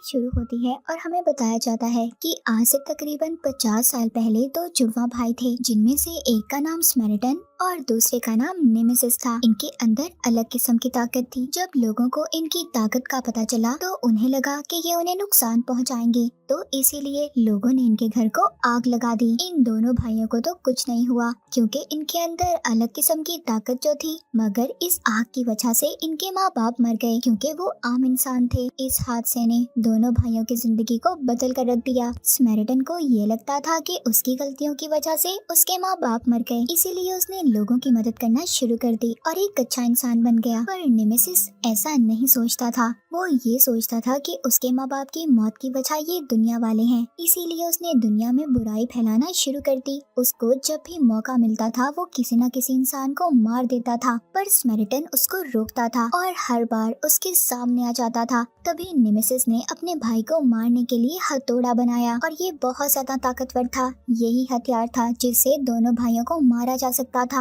शुरू होती है और हमें बताया जाता है कि आज से तकरीबन 50 साल पहले दो जुड़वा भाई थे, जिनमें से एक का नाम स्मेरिटन और दूसरे का नाम नेमेसिस था। इनके अंदर अलग किस्म की ताकत थी। जब लोगों को इनकी ताकत का पता चला तो उन्हें लगा कि ये उन्हें नुकसान पहुंचाएंगे, तो इसीलिए लोगों ने इनके घर को आग लगा दी। इन दोनों भाइयों को तो कुछ नहीं हुआ क्योंकि इनके अंदर अलग किस्म की ताकत जो थी, मगर इस आग की वजह से इनके माँ बाप मर गए क्योंकि वो आम इंसान थे। इस हादसे ने दोनों भाइयों की जिंदगी को बदल कर रख दिया। स्मेरिटन को ये लगता था कि उसकी गलतियों की वजह से उसके माँ बाप मर गए, इसीलिए उसने लोगों की मदद करना शुरू कर दी और एक अच्छा इंसान बन गया। पर नेमेसिस ऐसा नहीं सोचता था। वो ये सोचता था कि उसके माँ बाप की मौत की वजह ये दुनिया वाले हैं, इसीलिए उसने दुनिया में बुराई फैलाना शुरू कर दी। उसको जब भी मौका मिलता था वो किसी न किसी इंसान को मार देता था, पर स्मेरिटन उसको रोकता था और हर बार उसके सामने आ जाता था। तभी नेमेसिस ने अपने भाई को मारने के लिए हथौड़ा बनाया और ये बहुत ज्यादा ताकतवर था। यही हथियार था जिससे दोनों भाइयों को मारा जा सकता था।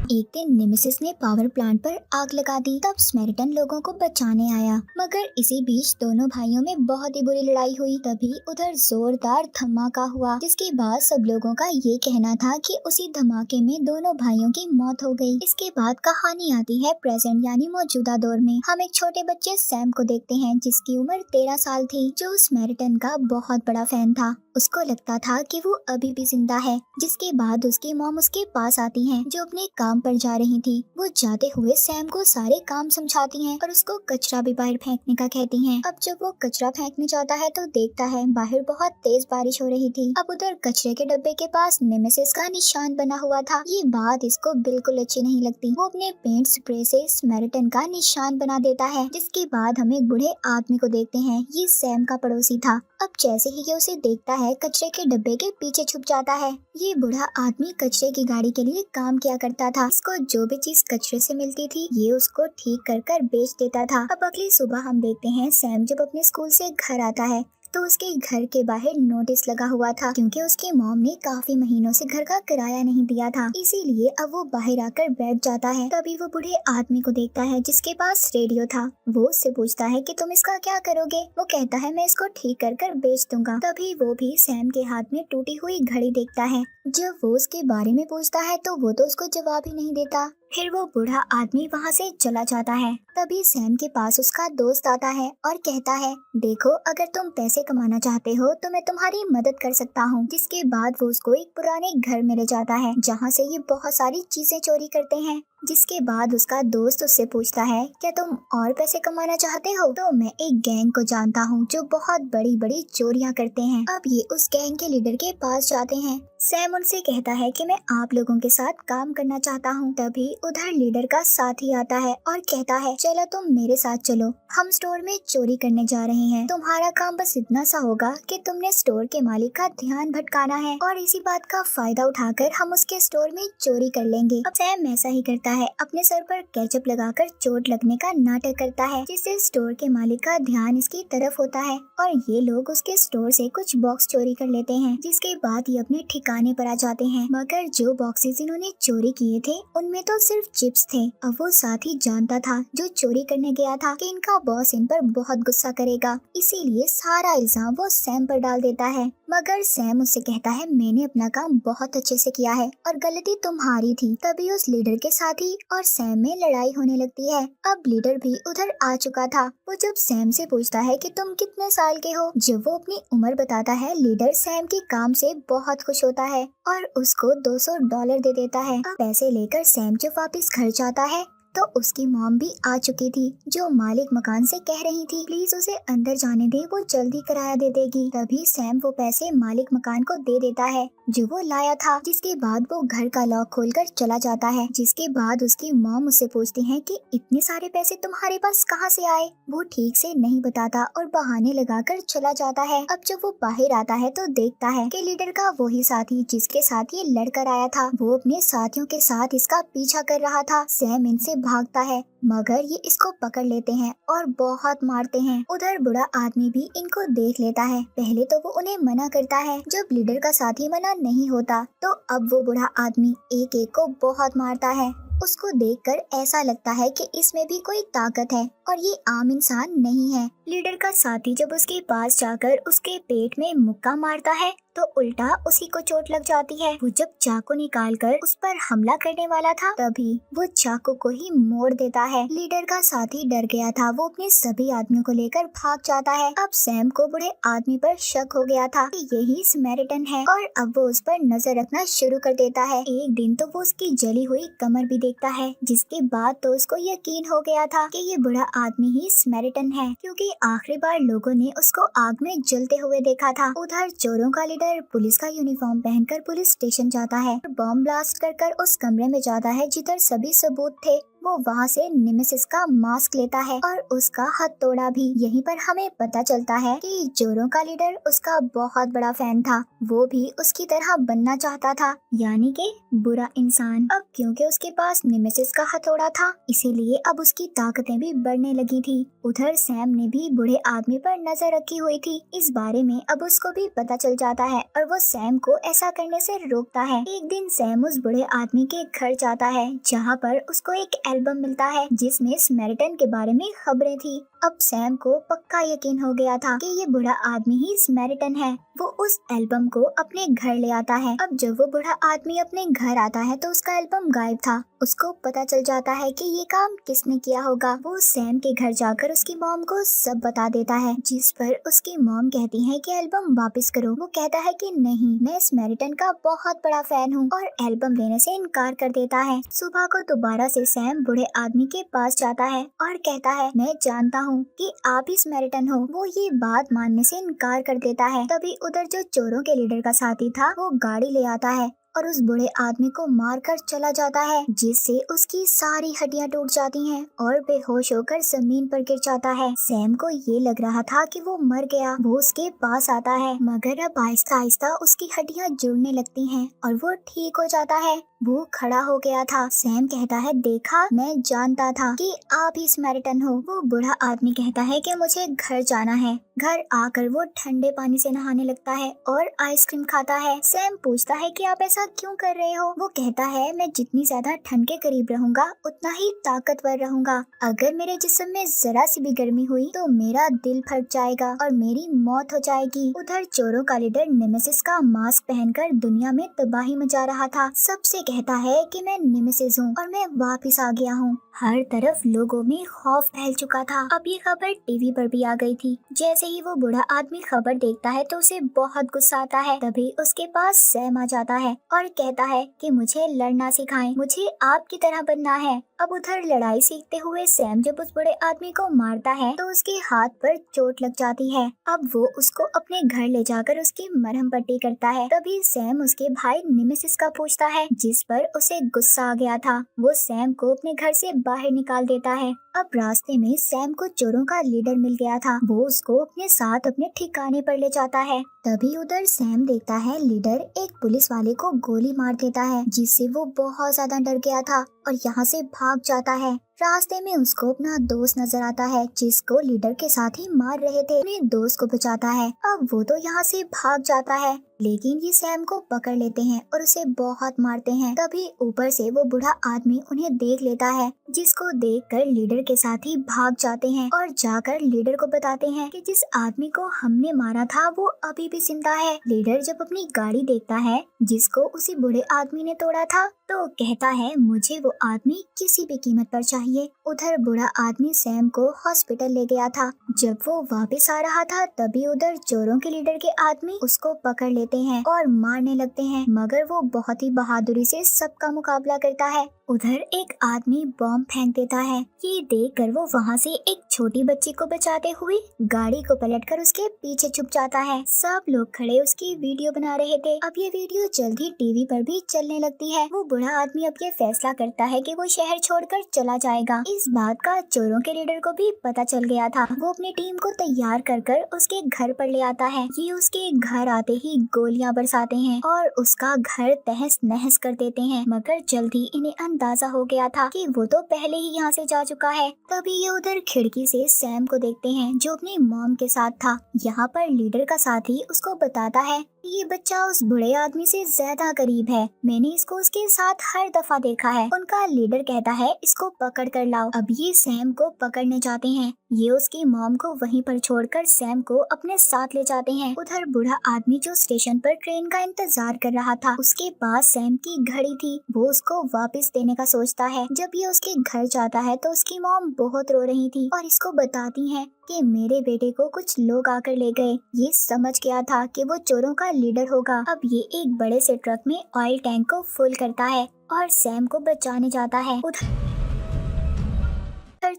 एक दिन नेमेसिस ने पावर प्लांट पर आग लगा दी। तब स्मेरिटन लोगों को बचाने आया, मगर इसी बीच दोनों भाइयों में बहुत ही बुरी लड़ाई हुई। तभी उधर जोरदार धमाका हुआ, जिसके बाद सब लोगों का ये कहना था कि उसी धमाके में दोनों भाइयों की मौत हो गई। इसके बाद कहानी आती है प्रेजेंट यानी मौजूदा दौर में। हम एक छोटे बच्चे सैम को देखते हैं जिसकी उम्र 13 साल थी, जो स्मेरिटन का बहुत बड़ा फैन था। उसको लगता था कि वो अभी भी जिंदा है। जिसके बाद उसकी मॉम उसके पास आती हैं, जो अपने काम पर जा रही थी। वो जाते हुए सैम को सारे काम समझाती हैं और उसको कचरा भी बाहर फेंकने का कहती हैं। अब जब वो कचरा फेंकने जाता है तो देखता है बाहर बहुत तेज बारिश हो रही थी। अब उधर कचरे के डब्बे के पास नेमेसिस का निशान बना हुआ था। ये बात इसको बिल्कुल अच्छी नहीं लगती। वो अपने पेंट स्प्रे से स्मेरिटन का निशान बना देता है। जिसके बाद हम एक बूढ़े आदमी को देखते हैं। ये सैम का पड़ोसी था। अब जैसे ही ये उसे देखता है कचरे के डब्बे के पीछे छुप जाता है। ये बूढ़ा आदमी कचरे की गाड़ी के लिए काम किया करता था। इसको जो भी चीज कचरे से मिलती थी ये उसको ठीक कर कर बेच देता था। अब अगली सुबह हम देखते हैं सैम जब अपने स्कूल से घर आता है तो उसके घर के बाहर नोटिस लगा हुआ था, क्योंकि उसकी मॉम ने काफी महीनों से घर का किराया नहीं दिया था। इसीलिए अब वो बाहर आकर बैठ जाता है। तभी वो बूढ़े आदमी को देखता है जिसके पास रेडियो था। वो उससे पूछता है कि तुम इसका क्या करोगे। वो कहता है मैं इसको ठीक कर कर बेच दूंगा। तभी वो भी सैम के हाथ में टूटी हुई घड़ी देखता है। जब वो उसके बारे में पूछता है तो वो तो उसको जवाब ही नहीं देता। फिर वो बूढ़ा आदमी वहाँ से चला जाता है। तभी सैम के पास उसका दोस्त आता है और कहता है, देखो अगर तुम पैसे कमाना चाहते हो तो मैं तुम्हारी मदद कर सकता हूँ। जिसके बाद वो उसको एक पुराने घर में ले जाता है जहाँ से ये बहुत सारी चीजें चोरी करते हैं। जिसके बाद उसका दोस्त उससे पूछता है, क्या तुम और पैसे कमाना चाहते हो? तो मैं एक गैंग को जानता हूँ जो बहुत बड़ी बड़ी चोरियाँ करते हैं। अब ये उस गैंग के लीडर के पास जाते हैं। सैम उनसे कहता है कि मैं आप लोगों के साथ काम करना चाहता हूँ। तभी उधर लीडर का साथी आता है और कहता है, चलो तुम मेरे साथ चलो, हम स्टोर में चोरी करने जा रहे हैं। तुम्हारा काम बस इतना सा होगा कि तुमने स्टोर के मालिक का ध्यान भटकाना है और इसी बात का फायदा उठाकर हम उसके स्टोर में चोरी कर लेंगे। अब सैम ऐसा ही करता है, अपने सर पर केचप लगाकर चोट लगने का नाटक करता है, जिससे स्टोर के मालिक का ध्यान इसकी तरफ होता है और ये लोग उसके स्टोर से कुछ बॉक्स चोरी कर लेते हैं। जिसके बाद ये अपने ठिकाने पर आ जाते हैं, मगर जो बॉक्सेस इन्होंने चोरी किए थे उनमें तो सिर्फ चिप्स थे। अब वो साथी जानता था जो चोरी करने गया था कि इनका बॉस इन पर बहुत गुस्सा करेगा, इसीलिए सारा इल्जाम वो सैम पर डाल देता है। मगर सैम उससे कहता है, मैंने अपना काम बहुत अच्छे से किया है और गलती तुम्हारी थी। तभी उस लीडर के साथी और सैम में लड़ाई होने लगती है। अब लीडर भी उधर आ चुका था। वो जब सैम से पूछता है कि तुम कितने साल के हो, जब वो अपनी उम्र बताता है, लीडर सैम के काम से बहुत खुश होता है और उसको $200 दे देता है। अब पैसे लेकर सैम जब वापस घर जाता है तो उसकी मॉम भी आ चुकी थी, जो मालिक मकान से कह रही थी प्लीज उसे अंदर जाने दे, वो जल्दी किराया दे देगी। तभी सैम वो पैसे मालिक मकान को दे देता है जो वो लाया था। जिसके बाद वो घर का लॉक खोलकर चला जाता है। जिसके बाद उसकी मॉम उससे पूछती है कि इतने सारे पैसे तुम्हारे पास कहाँ से आए। वो ठीक से नहीं बताता और बहाने लगाकर चला जाता है। अब जब वो बाहर आता है तो देखता है कि लीडर का वही साथी जिसके साथ ये लड़कर आया था, वो अपने साथियों के साथ इसका पीछा कर रहा था। सैम इनसे भागता है मगर ये इसको पकड़ लेते हैं और बहुत मारते हैं। उधर बूढ़ा आदमी भी इनको देख लेता है। पहले तो वो उन्हें मना करता है, जब लीडर का साथी मना नहीं होता तो अब वो बूढ़ा आदमी एक एक को बहुत मारता है। उसको देखकर ऐसा लगता है कि इसमें भी कोई ताकत है और ये आम इंसान नहीं है। लीडर का साथी जब उसके पास जाकर उसके पेट में मुक्का मारता है तो उल्टा उसी को चोट लग जाती है। वो जब चाकू निकालकर उस पर हमला करने वाला था तभी वो चाकू को ही मोड़ देता है। लीडर का साथी डर गया था, वो अपने सभी आदमियों को लेकर भाग जाता है। अब सैम को बूढ़े आदमी पर शक हो गया था कि यही स्मैरिटन है और अब वो उस पर नजर रखना शुरू कर देता है। एक दिन तो वो उसकी जली हुई कमर भी देखता है, जिसके बाद तो उसको यकीन हो गया था कि ये बूढ़ा आदमी ही स्मैरिटन है, क्योंकि आखिरी बार लोगों ने उसको आग में जलते हुए देखा था। उधर चोरों का लीडर पुलिस का यूनिफॉर्म पहनकर पुलिस स्टेशन जाता है और बॉम्ब ब्लास्ट कर उस कमरे में जाता है जिधर सभी सबूत थे। वो वहाँ से नेमेसिस का मास्क लेता है और उसका हथौड़ा भी। यहीं पर हमें पता चलता है कि चोरों का लीडर उसका बहुत बड़ा फैन था, वो भी उसकी तरह बनना चाहता था, यानी कि बुरा इंसान। अब क्योंकि उसके पास नेमेसिस का हथौड़ा था इसीलिए अब उसकी ताकतें भी बढ़ने लगी थी। उधर सैम ने भी बूढ़े आदमी पर नजर रखी हुई थी। इस बारे में अब उसको भी पता चल जाता है और वो सैम को ऐसा करने से रोकता है। एक दिन सैम उस बूढ़े आदमी के घर जाता है जहाँ पर उसको एक एल्बम मिलता है जिसमें स्मैरिटन के बारे में खबरें थी। अब सैम को पक्का यकीन हो गया था कि ये बूढ़ा आदमी ही स्मैरिटन है। वो उस एल्बम को अपने घर ले आता है। अब जब वो बूढ़ा आदमी अपने घर आता है तो उसका एल्बम गायब था। उसको पता चल जाता है कि ये काम किसने किया होगा। वो सैम के घर जाकर उसकी मॉम को सब बता देता है, जिस पर उसकी मॉम कहती है कि एल्बम वापस करो। वो कहता है कि नहीं, मैं स्मैरिटन का बहुत बड़ा फैन हूँ और एल्बम लेने से इनकार कर देता है। सुबह को दोबारा से सैम बूढ़े आदमी के पास जाता है और कहता है, मैं जानता हूँ कि आप ही स्मैरिटन हो। वो ये बात मानने से इनकार कर देता है। तभी उधर जो चोरों के लीडर का साथी था वो गाड़ी ले आता है और उस बूढ़े आदमी को मारकर चला जाता है, जिससे उसकी सारी हड्डियां टूट जाती हैं और बेहोश होकर जमीन पर गिर जाता है। सैम को ये लग रहा था कि वो मर गया। वो उसके पास आता है मगर अब आहिस्ता आहिस्ता उसकी हड्डियां जुड़ने लगती हैं और वो ठीक हो जाता है। वो खड़ा हो गया था। सैम कहता है, देखा, मैं जानता था कि आप ही स्मैरिटन हो। वो बूढ़ा आदमी कहता है कि मुझे घर जाना है। घर आकर वो ठंडे पानी से नहाने लगता है और आइसक्रीम खाता है। सैम पूछता है कि आप ऐसा क्यों कर रहे हो? वो कहता है, मैं जितनी ज्यादा ठंड के करीब रहूंगा उतना ही ताकतवर रहूंगा। अगर मेरे जिस्म में जरा सी भी गर्मी हुई तो मेरा दिल फट जाएगा और मेरी मौत हो जाएगी। उधर चोरों का लीडर नेमेसिस का मास्क पहनकर दुनिया में तबाही मचा रहा था। सबसे कहता है कि मैं नेमेसिस हूँ और मैं वापिस आ गया हूँ। हर तरफ लोगों में खौफ फैल चुका था। अब ये खबर टीवी पर भी आ गई थी। जैसे ही वो बूढ़ा आदमी खबर देखता है तो उसे बहुत गुस्सा आता है। तभी उसके पास सैम आ जाता है और कहता है कि मुझे लड़ना सिखाएं, मुझे आपकी तरह बनना है। अब उधर लड़ाई सीखते हुए सैम जब उस बड़े आदमी को मारता है तो उसके हाथ पर चोट लग जाती है। अब वो उसको अपने घर ले जाकर उसकी मरहम पट्टी करता है। तभी सैम उसके भाई नेमेसिस का पूछता है, जिस पर उसे गुस्सा आ गया था। वो सैम को अपने घर से बाहर निकाल देता है। अब रास्ते में सैम को चोरों का लीडर मिल गया था। वो उसको अपने साथ अपने ठिकाने पर ले जाता है। तभी उधर सैम देखता है लीडर एक पुलिस वाले को गोली मार देता है, जिससे वो बहुत ज्यादा डर गया था और यहाँ से भाग जाता है। रास्ते में उसको अपना दोस्त नजर आता है, जिसको लीडर के साथ ही मार रहे थे। अपने दोस्त को बचाता है। अब वो तो यहाँ से भाग जाता है, लेकिन ये सैम को पकड़ लेते हैं और उसे बहुत मारते हैं। तभी ऊपर से वो बूढ़ा आदमी उन्हें देख लेता है, जिसको देखकर लीडर के साथ ही भाग जाते हैं और जाकर लीडर को बताते हैं कि जिस आदमी को हमने मारा था वो अभी भी जिंदा है। लीडर जब अपनी गाड़ी देखता है जिसको उसी बूढ़े आदमी ने तोड़ा था तो कहता है, मुझे वो आदमी किसी भी कीमत पर चाहिए। उधर बूढ़ा आदमी सैम को हॉस्पिटल ले गया था। जब वो वापस आ रहा था तभी उधर चोरों के लीडर के आदमी उसको पकड़ लेते हैं और मारने लगते हैं, मगर वो बहुत ही बहादुरी से सबका मुकाबला करता है। उधर एक आदमी बॉम्ब फेंक देता है। ये देखकर वो वहाँ से एक छोटी बच्ची को बचाते हुए गाड़ी को पलटकर उसके पीछे छुप जाता है। सब लोग खड़े उसकी वीडियो बना रहे थे। अब ये वीडियो जल्द ही टीवी पर भी चलने लगती है। वो बूढ़ा आदमी अब ये फैसला करता है कि वो शहर छोड़कर चला जाएगा। इस बात का चोरों के लीडर को भी पता चल गया था। वो अपनी टीम को तैयार कर उसके घर पर ले आता है। ये उसके घर आते ही गोलियां बरसाते हैं और उसका घर तहस नहस कर देते हैं, मगर जल्द ही इन्हें अंदाजा हो गया था कि वो तो पहले ही यहाँ से जा चुका है। तभी ये उधर खिड़की से सैम को देखते हैं जो अपनी मॉम के साथ था। यहाँ पर लीडर का साथी उसको बताता है ये बच्चा उस बूढ़े आदमी से ज्यादा करीब है। मैंने इसको उसके साथ हर दफा देखा है। उनका लीडर कहता है इसको पकड़ कर लाओ। अब ये सैम को पकड़ने जाते हैं। ये उसकी मॉम को वहीं पर छोड़कर सैम को अपने साथ ले जाते हैं। उधर बूढ़ा आदमी जो स्टेशन पर ट्रेन का इंतजार कर रहा था, उसके पास सैम की घड़ी थी। वो उसको वापस देने का सोचता है। जब ये उसके घर जाता है तो उसकी मॉम बहुत रो रही थी और इसको बताती है कि मेरे बेटे को कुछ लोग आकर ले गए। ये समझ गया था कि वो चोरों का लीडर होगा। अब ये एक बड़े से ट्रक में ऑयल टैंक को फुल करता है और सैम को बचाने जाता है। उधर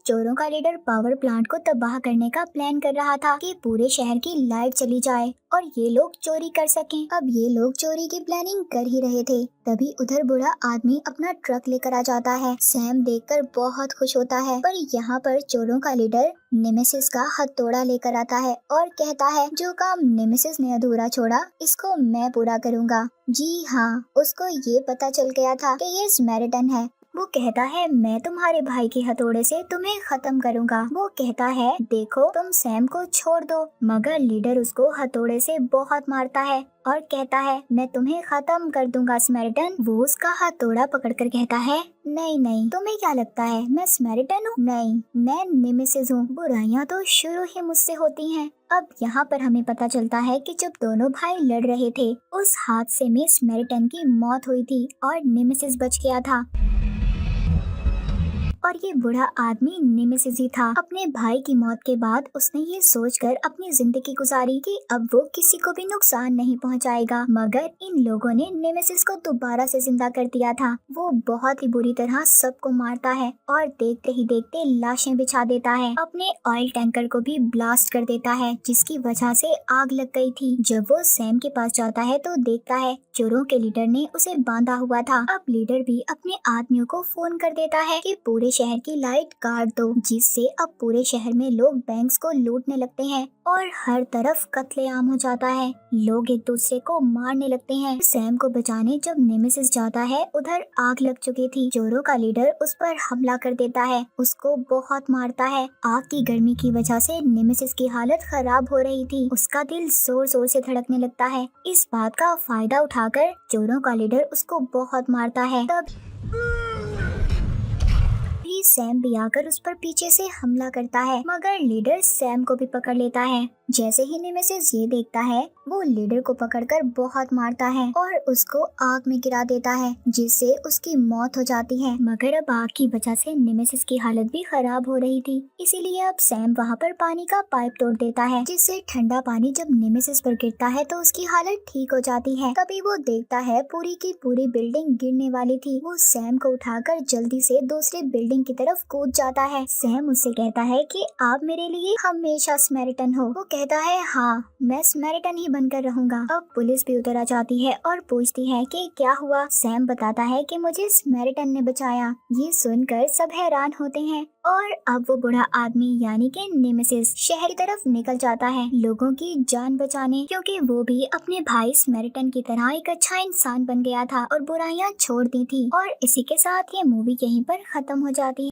चोरों का लीडर पावर प्लांट को तबाह करने का प्लान कर रहा था कि पूरे शहर की लाइट चली जाए और ये लोग चोरी कर सकें। अब ये लोग चोरी की प्लानिंग कर ही रहे थे, तभी उधर बूढ़ा आदमी अपना ट्रक लेकर आ जाता है। सैम देखकर बहुत खुश होता है, पर यहाँ पर चोरों का लीडर नेमेसिस का हथौड़ा लेकर आता है और कहता है जो काम नेमेसिस ने अधूरा छोड़ा इसको मैं पूरा करूँगा। जी हाँ, उसको ये पता चल गया था कि ये स्मैरिटन है। वो कहता है मैं तुम्हारे भाई के हथौड़े से तुम्हें खत्म करूंगा। वो कहता है देखो तुम सैम को छोड़ दो, मगर लीडर उसको हथौड़े से बहुत मारता है और कहता है मैं तुम्हें खत्म कर दूंगा स्मैरिटन। वो उसका हथौड़ा पकड़कर कहता है नहीं नहीं, तुम्हें क्या लगता है मैं स्मैरिटन हूँ? नहीं, मैं नेमेसिस हूँ। बुराइयाँ तो शुरू ही मुझसे होती हैं। अब यहाँ पर हमें पता चलता है कि जब दोनों भाई लड़ रहे थे उस हादसे में स्मैरिटन की मौत हुई थी और नेमेसिस बच गया था और ये बूढ़ा आदमी नेमेसिस ही था। अपने भाई की मौत के बाद उसने ये सोचकर अपनी जिंदगी गुजारी कि अब वो किसी को भी नुकसान नहीं पहुंचाएगा, मगर इन लोगों ने नेमेसिस को दोबारा से जिंदा कर दिया था। वो बहुत ही बुरी तरह सबको मारता है और देखते ही देखते लाशें बिछा देता है। अपने ऑयल टैंकर को भी ब्लास्ट कर देता है, जिसकी वजह से आग लग गई थी। जब वो सैम के पास जाता है तो देखता है चोरों के लीडर ने उसे बांधा हुआ था। अब लीडर भी अपने आदमियों को फोन कर देता है कि पूरे शहर की लाइट काट दो, जिससे अब पूरे शहर में लोग बैंक्स को लूटने लगते हैं और हर तरफ कत्लेआम हो जाता है। लोग एक दूसरे को मारने लगते हैं। सैम को बचाने जब नेमेसिस जाता है उधर आग लग चुकी थी। चोरों का लीडर उस पर हमला कर देता है, उसको बहुत मारता है। आग की गर्मी की वजह से नेमेसिस की हालत खराब हो रही थी। उसका दिल जोर जोर से धड़कने लगता है। इस बात का फायदा उठाकर चोरों का लीडर उसको बहुत मारता है। तब सैम भी आकर उस पर पीछे से हमला करता है, मगर लीडर सैम को भी पकड़ लेता है। जैसे ही नेमेसिस ये देखता है वो लीडर को पकड़कर बहुत मारता है और उसको आग में गिरा देता है, जिससे उसकी मौत हो जाती है। मगर अब आग की वजह से नेमेसिस की हालत भी खराब हो रही थी, इसीलिए अब सैम वहाँ पर पानी का पाइप तोड़ देता है, जिससे ठंडा पानी जब नेमेसिस पर गिरता है तो उसकी हालत ठीक हो जाती है। तभी वो देखता है पूरी की पूरी बिल्डिंग गिरने वाली थी। वो सैम को उठाकर जल्दी से दूसरी बिल्डिंग की तरफ कूद जाता है। सैम उससे कहता है कि आप मेरे लिए हमेशा स्मैरिटन हो। वो कहता है हाँ, मैं स्मैरिटन ही बनकर रहूंगा। अब पुलिस भी उतर आ जाती है और पूछती है कि क्या हुआ। सैम बताता है कि मुझे स्मैरिटन ने बचाया। ये सुनकर सब हैरान होते हैं और अब वो बूढ़ा आदमी यानी कि नेमेसिस शहर की तरफ निकल जाता है लोगों की जान बचाने, क्योंकि वो भी अपने भाई स्मैरिटन की तरह एक अच्छा इंसान बन गया था और बुराइयां छोड़ दी थी। और इसी के साथ ये मूवी यहीं पर खत्म हो जाती है।